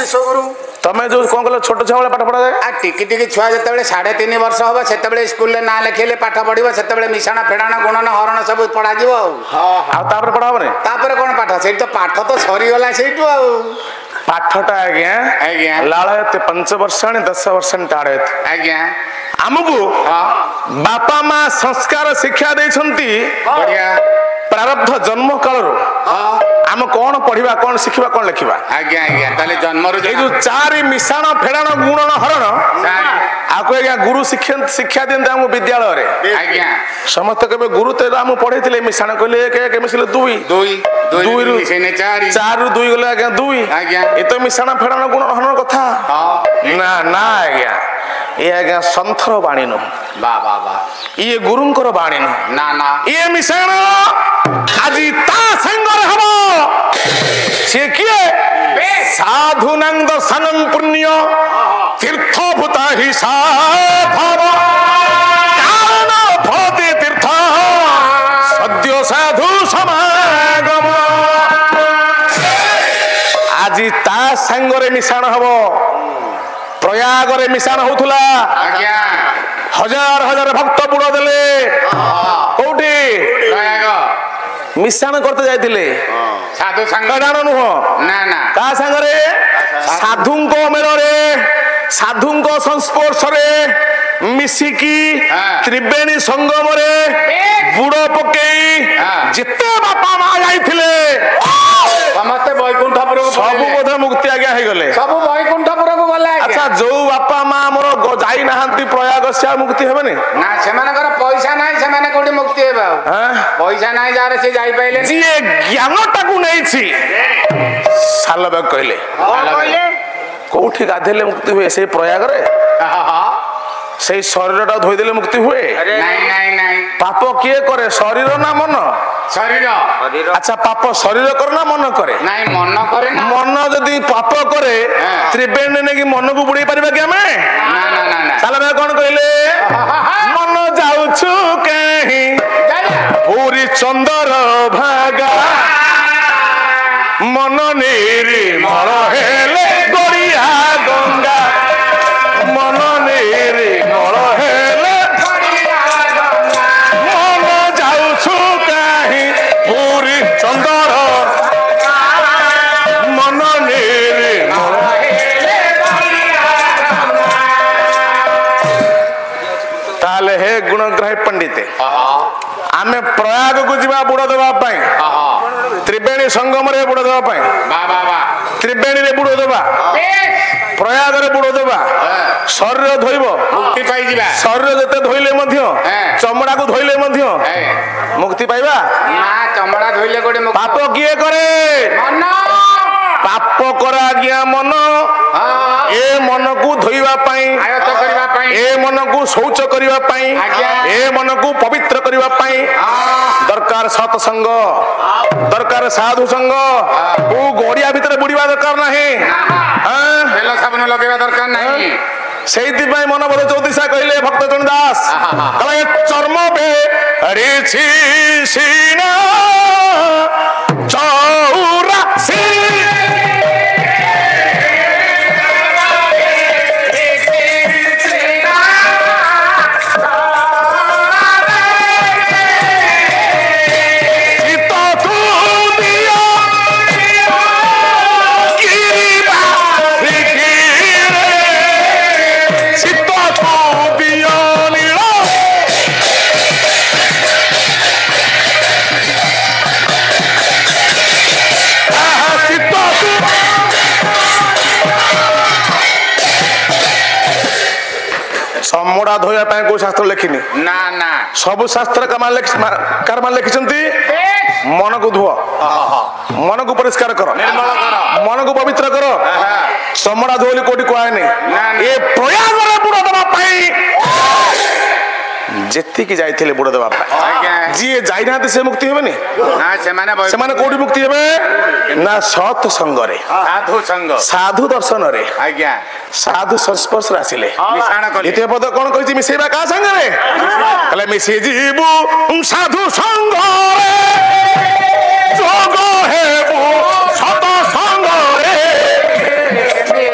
शिशुगुरु तमें जो कौन कल छोट छुआ पाठ पढ़ा जाए टिकी टिकी छुआ जो 3.5 वर्ष हम से स्कूल ना लिखेले पाठ पढ़ो से मिशाण फेड़ाण गुणन हरण सब पढ़ा पढ़ा कौन पाठ से तो पाठ तो सरीगला से पाठटा आज्ञा लाल 5 वर्ष 10 वर्ष टाड़े आज्ञा आमको बापा माँ संस्कार शिक्षा देछंती प्रारब्ध जन्म काल आम कौन पढ़ा कौन शिखा कौन लिखा आज्ञा आज्ञा ताले जन्म रो जो 4 मिशाण फेड़ाण गुणन हरण आपको आज्ञा गुरु शिक्षा दिखते आम विद्यालय रे आज्ञा समस्त के गुरु तो आम पढ़े मिशाण कहले 1 मिशिले 2 2 रु 4 रु 2 गले आज्ञा 2 आज्ञा ये तो मिशाण फेड़ाण गुणन हरण कथा ना ना आज्ञा ये आज्ञा संथर बाणी नु ये गुरुंकर बाणी नु ना ना ये मिशाण आज ता संगर हबो से किए साधुनां दर्शनं पुण्य तीर्थभूत हिसाब कारण भवति तीर्थ सद्य साधु समागम आज ता संगरे मिशाण हबो प्रयाग रे मिशाण होथुला आज्ञा हजार हजार भक्त बुड़ देले कोठी प्रयाग मिशाण करते जाइतिले साधु संग कडाण नुह ना ना का संगरे साधुंको मेलरे साधुंको संस्पर्श रे मिसिकी त्रिवेणी संगम रे बुड़ पकेई जिते बापा मां जाइतिले समस्त वैकुंठपुर को सब बोध मुक्ति आज्ञा हे गले सब वैकुंठपुर को गले अच्छा जो बापा मां हमर जाई नाहंती प्रयाग से मुक्ति हेबे ना सेमानकर पैसा नाही सेमाने कोठी मुक्ति हेबा पैसा नाही जारे से जाई पाइले जी ज्ञानटा को नै छी सालबे कहले कोठी गाधेले मुक्ति हुए से प्रयाग रे से शरीरटा धोई देले मुक्ति हुए नहीं नहीं नहीं पाप किए करे शरीर ना मन शरीर अच्छा पाप शरीर करे ना मन करे नहीं मन करे ना मन जदि पाप करे त्रिवेणी ने कि मन को बुड़ाई परिबा कि हमें ना ना ना ना सालबे कोन कहले मन जाउछु कहीं पूरी चंदर भागा मन निर्मल हेले गड़िया गंगा मन निर्मल हेले मन जाउछु कहीं पूरी चंदर मन निर्मल ताले हे गुणग्राही पंडित आमे प्रयाग को जीवा बुड़ देवा पाई त्रिवेणी संगम रे बुड़ देवा पाई त्रिवेणी रे बुड़ देवा प्रयाग रे बुड़ देवा शरीर धोइबो मुक्ति पाई जीवा शरीर जते धोइले मध्य चमड़ा को धोइले मध्य मुक्ति पाइबा ना चमड़ा धोइले कोडे पाप किए करे मन पाप करा गया मन ए मन को धोइबा पाई आयत करबा पाई ए मन को शौच करबा पाई ए मन को पवित्र करबा पाई दरकार सत्संग दरकार साधु संग ओ गोड़िया भीतर बुड़ीबा दरकार नाही हां तेल साबुन लगेबा दरकार नाही सेति पाई मन बोले चौदिशा कहले भक्त जन दास कहले चर्म बे ऋषि सीना चौरासी चमड़ा धोया को शास्त्र लिखिनी ना ना सब शास्त्र कार लिखिंट मन को धुआ मन को परिष्कार कर मन को पवित्र कर चमड़ा धोली कोटी कहनी ये प्रयाग बुड़ दवा जेतिकी जाइथिले बुड़ दवा जी जाइना से मुक्ति हेबेनी ना से कोटी मुक्ति हेबे ना सत संग रे साधु संग साधु दर्शन रे आज्ञा साधु संस्पर्श आसिले मिशाण कले द्वितीय पद कोन कहिछि मिसेबा का संग रे कहले मिसे जीवु साधु संग रे जोग हेबु सत संग रे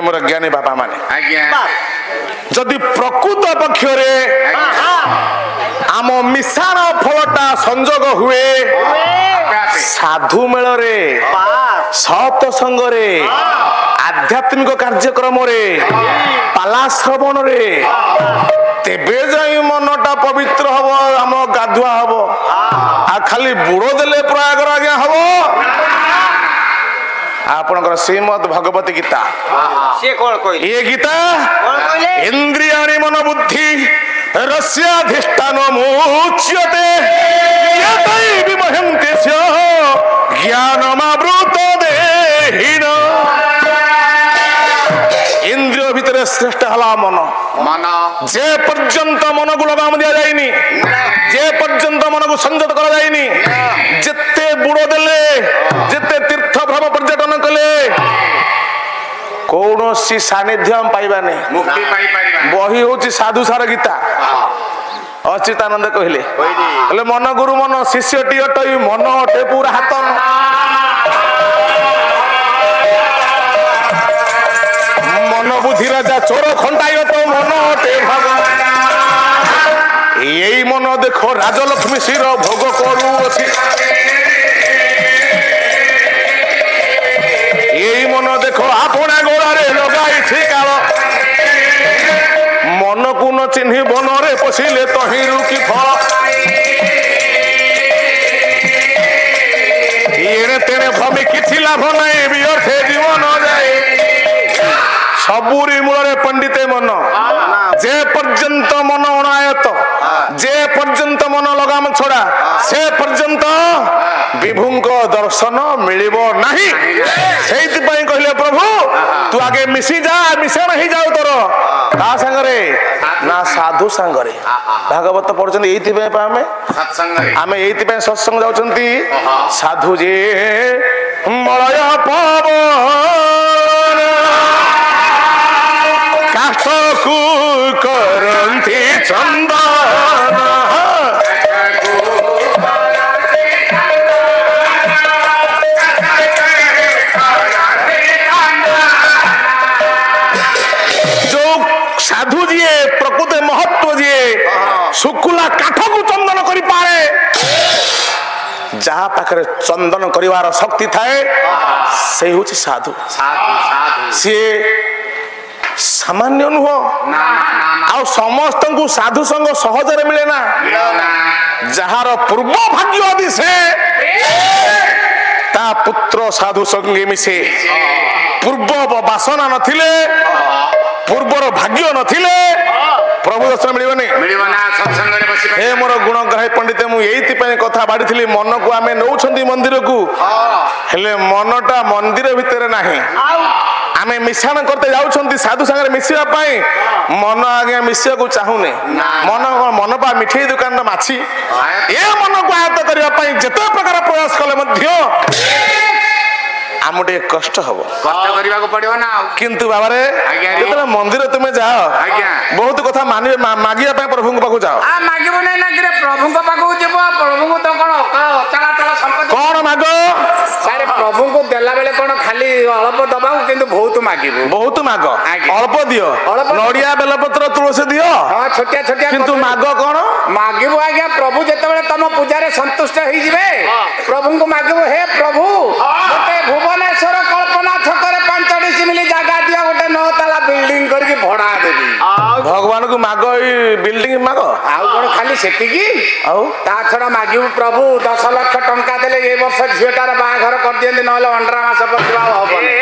मोर ज्ञानी बापा माने आज्ञा जदि प्रकृत पक्षरे आम मिशाण फलटा संजोग हुए साधु मेल रे सत्संग रे आध्यात्मिक कार्यक्रम रे पाला श्रवण रे तेबे जाई मनटा पवित्र हब आम गाधुआ हब आ खाली बुड़ देले प्रयागर आज्ञा हब आपनकर श्रीमद भगवत गीता से कोन कहले ये गीता कोन कहले इंद्रियाणि मन बुद्धि रस्याधिष्ठान मुच्यते यतै विमहन्ते स्य ज्ञानमावृत देहिन इंद्रिय भितर श्रेष्ठ हला मन मन जे पर्यंत मन को लगाम दिया जाइनी जे पर्यंत मन को संयत करा जाइनी जेते बुड़ देले जेते तीर्थ भ्रम पर्यटन कले कौन सी सानिध्य हम पाइबा नहीं मुक्ति पाई परिबा बही होची साधु सार गीता अच्युतानंद कहले मन गुरु मन शिष्यटी अटई मन अटे पूरा हाथ मन बुद्धि राजा चोर खंडाई तो मन अटे भगवान यही मन देखो राजलक्ष्मी शिर भोग करू अछि यही मन देखो आपना गोड़े लगाई काल मन को न चिन्ह बन रे पशिले तही रुकी फल एणे तेणे भ्रमी किछि लाभ नहीं व्यर्थे जीवन जाए सबुरी मूल पंडिते मन जे पर्यंत मन अनायत जे पर्यंत मन लगाम छड़ा से पर्यंत विभुंक दर्शन मिलिबो नहीं सेति पई कहले प्रभु तू आगे मिसी जा मिशन ही जाऊ तोर का संगरे ना साधु संगरे भागवत पढ़छन एति पे आमे सत्संग रे आमे एति पे सत्संग जाउछंती साधु जे मलय पवन काठकु करन्ति चंदन जो साधु जी प्रकृत महत्व जी शुक्ला काठ को चंदन करि पारे जहाँ पाखरे चंदन करिवार शक्ति थाए से होछि साधु साधु साधु सी सामान्य नुह ना ना आ समस्त को साधु संग सहजरे मिले ना ना जहार पूर्व भाग्य दिसे ता पुत्र साधु संगे मिसे पूर्व वासना नथिले पूर्वर भाग्य नथिले प्रभु दर्शन मिलबनी मिलिबना सत्संग रे बसी हे मोर गुणग्राही पंडित मु एइति पय कथा बाडिथिली मन को आमे नौछंदी मंदिर को हेले मनटा मंदिर भितर नाही आमे मिश्रण करते जाउछंती साधु संगे मिसिया पाई मन आगे मिसिया को चाहुने मन मन पा मिठाई दुकान र माछी ए मन को आयत्त करिया पाई जते प्रकार प्रयास कले मध्य आमुटे कष्ट हबो कष्ट करबा को पड़ियो ना किंतु बाबा रे आज्ञा रे। जेतले मंदिर तुमे जाओ आज्ञा। बहुत कथा मानिबे मागिया पाई प्रभु को पाखु जाओ आ मागिबो नै ना कि प्रभु को पाखु जेबो प्रभु को तो कोन अचला चला संपत्ति कौन मागो सारे प्रभु को देला बेले कोन खाली अल्प दबाऊ किंतु बहुत मागिबो बहुत माग आज्ञा। अल्प दियो अल्प दियो। नड़िया बेलपत्र तुलसी दियो हां छोटिया छोटिया किंतु माग कौन मागिबो आज्ञा प्रभु जेतेबेले तम पूजा रे संतुष्ट होई जिवे प्रभु को मागिबो हे प्रभु गोटे भुवनेश्वर कल्पना छकरे 5 डिसिमिली जागा दिया गोटे 9 ताला बिल्डिंग करके भड़ा देबी भगवान को माग बिल्डिंग माग आउ कोन खाली सेतिकी आउ ता छड़ा मागिबो प्रभु 10 लाख टंका देले ए वर्ष झियोटार बाघर कर दियंती नहले 15 मास पतिबा हबनी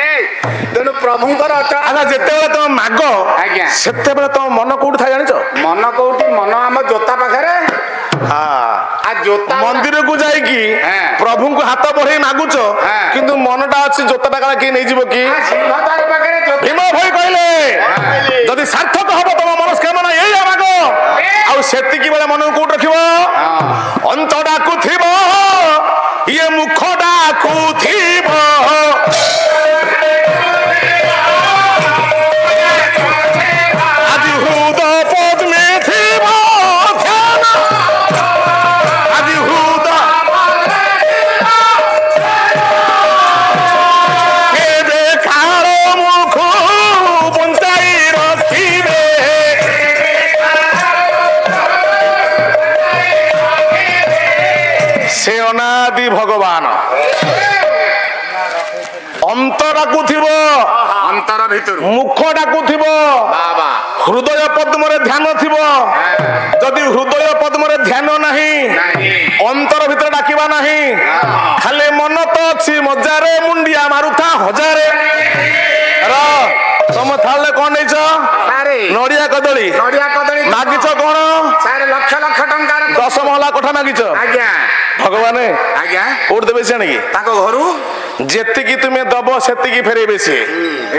तेनु प्रभुंकर अचल आला जेतेबेले तुम माग आज्ञा। सेतेबेले तुम मन कोउठ थाय जानिचो मन कोउठी मन आम जोता पाखरे हां आ जोता मंदिर को जाई की हाँ। प्रभु को हाथ बढ़े मागुचो हाँ। किंतु मनटा अछि जोताटा काला की नै जीवो की सिंहदार पाखरे जोता भीम भाई कहले जदि सार्थक हबो तम मनस्कामना एई माग आ सेति की बेले मन कोउठ रखिबो अंत डाकु थिबो ये मुख डाकु थिबो आदि हृद पद में थिबो ध्यान आदि हृद के देखारो मुख से अनादि भगवान अंत डाकुथिबो अंतर भितर मुख डाकुथिबो बाबा हृदय पद्म रे ध्यान थिबो जदि हृदय पद्म रे ध्यान नाही अंतर भीतर डाकिबा नाही खाली मन तो अछि मजारे मुंडिया मारुथा हजारे रा तुम थाले कोन नैछ सारे नडिया कदली मागिछ कोन सारे लक्ष लक्ष टंकार 10 महला कोठा मागिछ आज्ञा भगवान आज्ञा कोड देबे से नहीं ताको घरु जेतिकी तुमे दबो सेतिकी फेरेबे से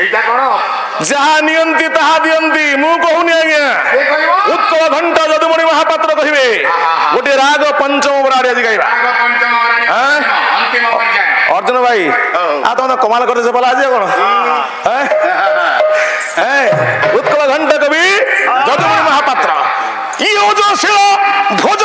एटा कोन जहा नियंती ताहा दियंती मु कहूनी आज्ञा के कहबो उत्कल घंटा यदुमणि महापात्र कहिबे गोटे राग पंचम बराड़ी आज गाइबा पंचम अंतिम पर्याय अर्जुन भाई आ तो कमाल करते से बोला आज कोन हैं उत्कल घंटा कवि यदुमणि महापात्र ई ओजशिल ध्वज